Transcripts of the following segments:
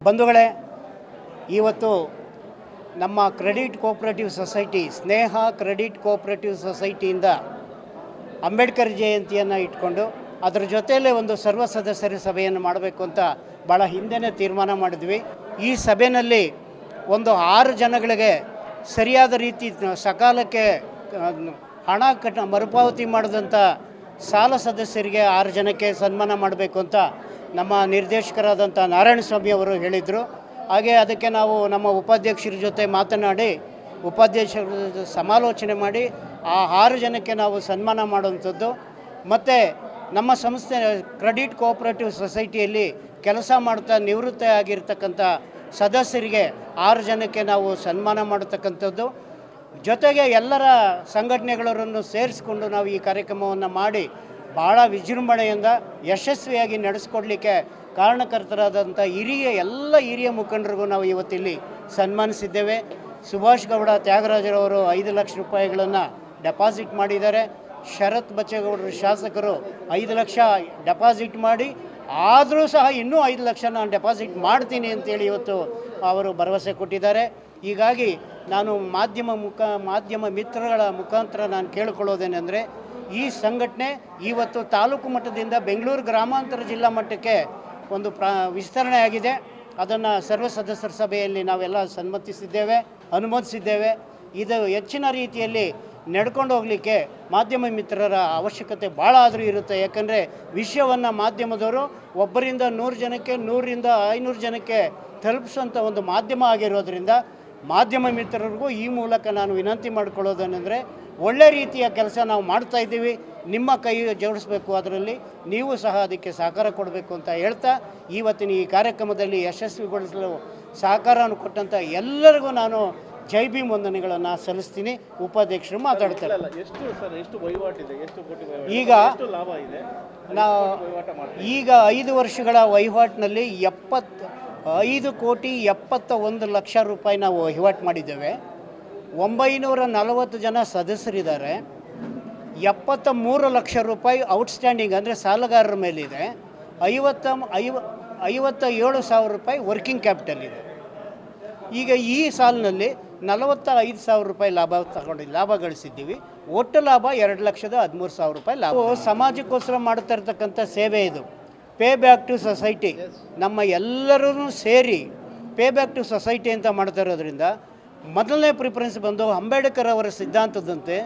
ಬಂಧುಗಳೇ, ಇವತ್ತು ನಮ್ಮ ಕ್ರೆಡಿಟ್ ಕೋಆಪರೇಟಿವ್ ಸೊಸೈಟಿ ಸ್ನೇಹ ಕ್ರೆಡಿಟ್ ಕೋಆಪರೇಟಿವ್ ಸೊಸೈಟಿಯಿಂದ ಅಂಬೇಡ್ಕರ್ ಜಯಂತಿಯನ್ನು ಇಟ್ಕೊಂಡು ಅದರ ಜೊತೆಯಲ್ಲೇ ಒಂದು ಸರ್ವ ಸದಸ್ಯರ ಸಭೆಯನ್ನು ಮಾಡಬೇಕು ಅಂತ ಭಾಳ ಹಿಂದೆನೇ ತೀರ್ಮಾನ ಮಾಡಿದ್ವಿ. ಈ ಸಭೆಯಲ್ಲಿ ಒಂದು 6 ಜನಗಳಿಗೆ ಸರಿಯಾದ ರೀತಿ ಸಕಾಲಕ್ಕೆ ಹಣ ಮರುಪಾವತಿ ಮಾಡಿದಂಥ ಸಾಲ ಸದಸ್ಯರಿಗೆ 6 ಜನಕ್ಕೆ ಸನ್ಮಾನ ಮಾಡಬೇಕು ಅಂತ ನಮ್ಮ ನಿರ್ದೇಶಕರಾದಂಥ ನಾರಾಯಣಸ್ವಾಮಿ ಅವರು ಹೇಳಿದರು. ಹಾಗೆ ಅದಕ್ಕೆ ನಾವು ನಮ್ಮ ಉಪಾಧ್ಯಕ್ಷರ ಜೊತೆ ಮಾತನಾಡಿ ಉಪಾಧ್ಯಕ್ಷರ ಸಮಾಲೋಚನೆ ಮಾಡಿ ಆ 6 ಜನಕ್ಕೆ ನಾವು ಸನ್ಮಾನ ಮಾಡುವಂಥದ್ದು. ಮತ್ತು ನಮ್ಮ ಸಂಸ್ಥೆ ಕ್ರೆಡಿಟ್ ಕೋಆಪರೇಟಿವ್ ಸೊಸೈಟಿಯಲ್ಲಿ ಕೆಲಸ ಮಾಡ್ತಾ ನಿವೃತ್ತಿ ಆಗಿರ್ತಕ್ಕಂಥ ಸದಸ್ಯರಿಗೆ 6 ಜನಕ್ಕೆ ನಾವು ಸನ್ಮಾನ ಮಾಡತಕ್ಕಂಥದ್ದು. ಜೊತೆಗೆ ಎಲ್ಲರ ಸಂಘಟನೆಗಳನ್ನು ಸೇರಿಸ್ಕೊಂಡು ನಾವು ಈ ಕಾರ್ಯಕ್ರಮವನ್ನು ಮಾಡಿ ಭಾಳ ವಿಜೃಂಭಣೆಯಿಂದ ಯಶಸ್ವಿಯಾಗಿ ನಡೆಸ್ಕೊಡ್ಲಿಕ್ಕೆ ಕಾರಣಕರ್ತರಾದಂಥ ಎಲ್ಲ ಹಿರಿಯ ಮುಖಂಡರಿಗೂ ನಾವು ಇವತ್ತಿಲ್ಲಿ ಸನ್ಮಾನಿಸಿದ್ದೇವೆ. ಸುಭಾಷ್ ಗೌಡ ತ್ಯಾಗರಾಜರವರು 5 ಲಕ್ಷ ರೂಪಾಯಿಗಳನ್ನು ಡೆಪಾಸಿಟ್ ಮಾಡಿದ್ದಾರೆ. ಶರತ್ ಬಚ್ಚೇಗೌಡರು ಶಾಸಕರು 5 ಲಕ್ಷ ಡೆಪಾಸಿಟ್ ಮಾಡಿ, ಆದರೂ ಸಹ ಇನ್ನೂ 5 ಲಕ್ಷ ನಾನು ಡೆಪಾಸಿಟ್ ಮಾಡ್ತೀನಿ ಅಂತೇಳಿ ಇವತ್ತು ಅವರು ಭರವಸೆ ಕೊಟ್ಟಿದ್ದಾರೆ. ಹೀಗಾಗಿ ನಾನು ಮಾಧ್ಯಮ ಮಿತ್ರಗಳ ಮುಖಾಂತರ ನಾನು ಕೇಳಿಕೊಳ್ಳೋದೇನೆಂದರೆ, ಈ ಸಂಘಟನೆ ಇವತ್ತು ತಾಲೂಕು ಮಟ್ಟದಿಂದ ಬೆಂಗಳೂರು ಗ್ರಾಮಾಂತರ ಜಿಲ್ಲಾ ಮಟ್ಟಕ್ಕೆ ಒಂದು ವಿಸ್ತರಣೆ ಆಗಿದೆ. ಅದನ್ನು ಸರ್ವ ಸದಸ್ಯರ ಸಭೆಯಲ್ಲಿ ನಾವೆಲ್ಲ ಅನುಮೋದಿಸಿದ್ದೇವೆ. ಇದು ಹೆಚ್ಚಿನ ರೀತಿಯಲ್ಲಿ ನಡ್ಕೊಂಡು ಹೋಗಲಿಕ್ಕೆ ಮಾಧ್ಯಮ ಮಿತ್ರರ ಅವಶ್ಯಕತೆ ಭಾಳ ಆದರೂ ಇರುತ್ತೆ. ಯಾಕಂದರೆ ವಿಷಯವನ್ನು ಮಾಧ್ಯಮದವರು ಒಬ್ಬರಿಂದ 100 ಜನಕ್ಕೆ 100ರಿಂದ 500 ಜನಕ್ಕೆ ತಲುಪಿಸುವಂಥ ಒಂದು ಮಾಧ್ಯಮ ಆಗಿರೋದ್ರಿಂದ ಮಾಧ್ಯಮ ಮಿತ್ರರಿಗೂ ಈ ಮೂಲಕ ನಾನು ವಿನಂತಿ ಮಾಡಿಕೊಳ್ಳೋದೇನೆಂದರೆ, ಒಳ್ಳೆ ರೀತಿಯ ಕೆಲಸ ನಾವು ಮಾಡ್ತಾಯಿದ್ದೀವಿ, ನಿಮ್ಮ ಕೈ ಜೋಡಿಸಬೇಕು, ಅದರಲ್ಲಿ ನೀವು ಸಹ ಅದಕ್ಕೆ ಸಹಕಾರ ಕೊಡಬೇಕು ಅಂತ ಹೇಳ್ತಾ ಇವತ್ತಿನ ಈ ಕಾರ್ಯಕ್ರಮದಲ್ಲಿ ಯಶಸ್ವಿಗೊಳಿಸಲು ಸಹಕಾರವನ್ನು ಕೊಟ್ಟಂಥ ಎಲ್ಲರಿಗೂ ನಾನು ಜೈ ಭೀಮ್ ವಂದನೆಗಳನ್ನು ಸಲ್ಲಿಸ್ತೀನಿ. ಉಪಾಧ್ಯಕ್ಷರು ಮಾತಾಡ್ತಾರೆ. ಈಗ 5 ವರ್ಷಗಳ ವಹಿವಾಟಿನಲ್ಲಿ 5,71,00,000 ರೂಪಾಯಿ ನಾವು ವಹಿವಾಟು ಮಾಡಿದ್ದೇವೆ. 940 ಜನ ಸದಸ್ಯರಿದ್ದಾರೆ. 73 ಲಕ್ಷ ರೂಪಾಯಿ ಔಟ್ಸ್ಟ್ಯಾಂಡಿಂಗ್ ಅಂದರೆ ಸಾಲಗಾರರ ಮೇಲಿದೆ. 57,000 ರೂಪಾಯಿ ವರ್ಕಿಂಗ್ ಕ್ಯಾಪಿಟಲ್ ಇದೆ. ಈಗ ಈ ಸಾಲಿನಲ್ಲಿ 45,000 ರೂಪಾಯಿ ಲಾಭ ಗಳಿಸಿದ್ದೀವಿ. ಒಟ್ಟು ಲಾಭ 2,13,000 ರೂಪಾಯಿ ಲಾಭ. ಸಮಾಜಕ್ಕೋಸ್ಕರ ಮಾಡ್ತಾ ಇರ್ತಕ್ಕಂಥ ಸೇವೆ ಇದು. ಪೇ ಬ್ಯಾಕ್ ಟು ಸೊಸೈಟಿ, ನಮ್ಮ ಎಲ್ಲರೂ ಸೇರಿ ಪೇ ಬ್ಯಾಕ್ ಟು ಸೊಸೈಟಿ ಅಂತ ಮಾಡ್ತಾ ಇರೋದ್ರಿಂದ ಮೊದಲನೇ ಪ್ರಿಫರೆನ್ಸ್ ಬಂದು ಅಂಬೇಡ್ಕರ್ ಅವರ ಸಿದ್ಧಾಂತದಂತೆ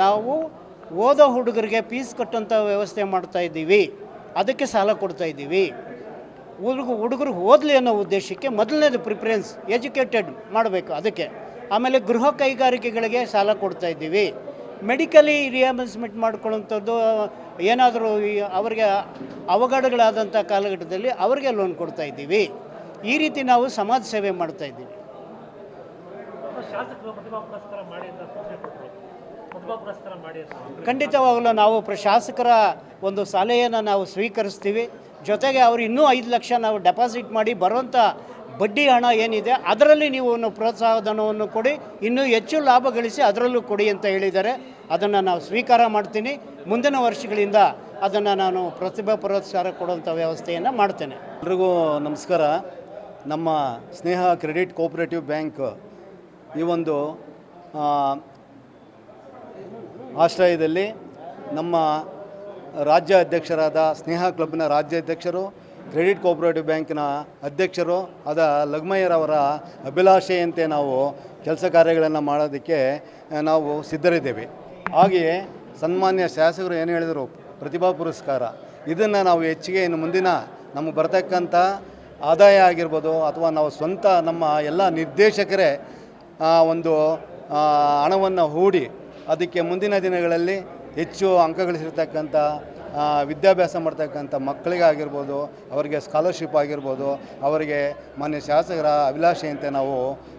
ನಾವು ಓದೋ ಹುಡುಗರಿಗೆ ಫೀಸ್ ಕಟ್ಟುವಂಥ ವ್ಯವಸ್ಥೆ ಮಾಡ್ತಾಯಿದ್ದೀವಿ. ಅದಕ್ಕೆ ಸಾಲ ಕೊಡ್ತಾಯಿದ್ದೀವಿ. ಹುಡುಗರು ಓದಲಿ ಅನ್ನೋ ಉದ್ದೇಶಕ್ಕೆ ಮೊದಲನೇದು ಪ್ರಿಫರೆನ್ಸ್ ಎಜುಕೇಟೆಡ್ ಮಾಡಬೇಕು. ಅದಕ್ಕೆ ಆಮೇಲೆ ಗೃಹ ಕೈಗಾರಿಕೆಗಳಿಗೆ ಸಾಲ ಕೊಡ್ತಾಯಿದ್ದೀವಿ. ಮೆಡಿಕಲಿ ರಿಯಂಬರ್ಸ್ಮೆಂಟ್ ಮಾಡ್ಕೊಳ್ಳೋಂಥದ್ದು, ಏನಾದರೂ ಅವರಿಗೆ ಅವಘಡಗಳಾದಂಥ ಕಾಲಘಟ್ಟದಲ್ಲಿ ಅವರಿಗೆ ಲೋನ್ ಕೊಡ್ತಾಯಿದ್ದೀವಿ. ಈ ರೀತಿ ನಾವು ಸಮಾಜ ಸೇವೆ ಮಾಡ್ತಾಯಿದ್ದೀವಿ. ಖಂಡಿತವಾಗಲೂ ನಾವು ಶಾಸಕರ ಒಂದು ಸಲಹೆಯನ್ನು ನಾವು ಸ್ವೀಕರಿಸ್ತೀವಿ. ಜೊತೆಗೆ ಅವರು ಇನ್ನೂ 5 ಲಕ್ಷ ನಾವು ಡೆಪಾಸಿಟ್ ಮಾಡಿ ಬರುವಂಥ ಬಡ್ಡಿ ಹಣ ಏನಿದೆ ಅದರಲ್ಲಿ ನೀವು ಪ್ರೋತ್ಸಾಹಧನವನ್ನು ಕೊಡಿ, ಇನ್ನೂ ಹೆಚ್ಚು ಲಾಭ ಗಳಿಸಿ ಅದರಲ್ಲೂ ಕೊಡಿ ಅಂತ ಹೇಳಿದ್ದಾರೆ. ಅದನ್ನು ನಾವು ಸ್ವೀಕಾರ ಮಾಡ್ತೀನಿ. ಮುಂದಿನ ವರ್ಷಗಳಿಂದ ಅದನ್ನು ನಾನು ಪ್ರತಿಭಾ ಪುರಸ್ಕಾರ ಕೊಡುವಂಥ ವ್ಯವಸ್ಥೆಯನ್ನು ಮಾಡ್ತೇನೆ. ಎಲ್ರಿಗೂ ನಮಸ್ಕಾರ. ನಮ್ಮ ಸ್ನೇಹ ಕ್ರೆಡಿಟ್ ಕೋಆಪರೇಟಿವ್ ಬ್ಯಾಂಕ್ ಈ ಒಂದು ಆಶ್ರಯದಲ್ಲಿ ನಮ್ಮ ರಾಜ್ಯ ಅಧ್ಯಕ್ಷರಾದ ಸ್ನೇಹ ಕ್ಲಬ್ನ ರಾಜ್ಯಾಧ್ಯಕ್ಷರು, ಕ್ರೆಡಿಟ್ ಕೋಆಪರೇಟಿವ್ ಬ್ಯಾಂಕಿನ ಅಧ್ಯಕ್ಷರು ಆದ ಲಗ್ಮಯ್ಯರವರ ಅಭಿಲಾಷೆಯಂತೆ ನಾವು ಕೆಲಸ ಕಾರ್ಯಗಳನ್ನು ಮಾಡೋದಕ್ಕೆ ನಾವು ಸಿದ್ಧರಿದ್ದೇವೆ. ಹಾಗೆಯೇ ಸನ್ಮಾನ್ಯ ಶಾಸಕರು ಏನು ಹೇಳಿದರು, ಪ್ರತಿಭಾ ಪುರಸ್ಕಾರ, ಇದನ್ನು ನಾವು ಹೆಚ್ಚಿಗೆ ಇನ್ನು ಮುಂದಿನ ನಮಗೆ ಬರ್ತಕ್ಕಂಥ ಆದಾಯ ಆಗಿರ್ಬೋದು ಅಥವಾ ನಾವು ಸ್ವಂತ ನಮ್ಮ ಎಲ್ಲ ನಿರ್ದೇಶಕರೇ ಒಂದು ಹಣವನ್ನು ಹೂಡಿ ಅದಕ್ಕೆ ಮುಂದಿನ ದಿನಗಳಲ್ಲಿ ಹೆಚ್ಚು ಅಂಕ ಗಳಿಸಿರ್ತಕ್ಕಂಥ ವಿದ್ಯಾಭ್ಯಾಸ ಮಾಡ್ತಕ್ಕಂಥ ಮಕ್ಕಳಿಗಾಗಿರ್ಬೋದು, ಅವರಿಗೆ ಸ್ಕಾಲರ್ಶಿಪ್ ಆಗಿರ್ಬೋದು, ಅವರಿಗೆ ಮಾನ್ಯ ಶಾಸಕರ ಅಭಿಲಾಷೆಯಂತೆ ನಾವು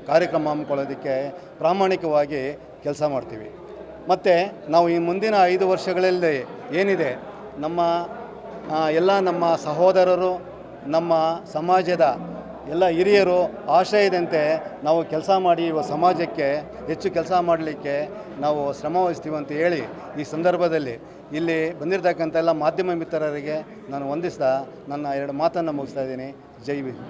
ಕಾರ್ಯಕ್ರಮ ಹಮ್ಮಿಕೊಳ್ಳೋದಕ್ಕೆ ಪ್ರಾಮಾಣಿಕವಾಗಿ ಕೆಲಸ ಮಾಡ್ತೀವಿ. ಮತ್ತು ನಾವು ಈ ಮುಂದಿನ 5 ವರ್ಷಗಳಲ್ಲಿ ಏನಿದೆ ನಮ್ಮ ಸಹೋದರರು, ನಮ್ಮ ಸಮಾಜದ ಎಲ್ಲ ಹಿರಿಯರು ಆಶ್ರಯದಂತೆ ನಾವು ಕೆಲಸ ಮಾಡಿ ಸಮಾಜಕ್ಕೆ ಹೆಚ್ಚು ಕೆಲಸ ಮಾಡಲಿಕ್ಕೆ ನಾವು ಶ್ರಮ ವಹಿಸ್ತೀವಿ ಅಂತ ಹೇಳಿ ಈ ಸಂದರ್ಭದಲ್ಲಿ ಇಲ್ಲಿ ಬಂದಿರತಕ್ಕಂಥ ಎಲ್ಲ ಮಾಧ್ಯಮ ಮಿತ್ರರಿಗೆ ನಾನು ವಂದಿಸ್ತಾ ನನ್ನ 2 ಮಾತನ್ನು ಮುಗಿಸ್ತಾ ಇದ್ದೀನಿ. ಜೈ ಭೀಮ್.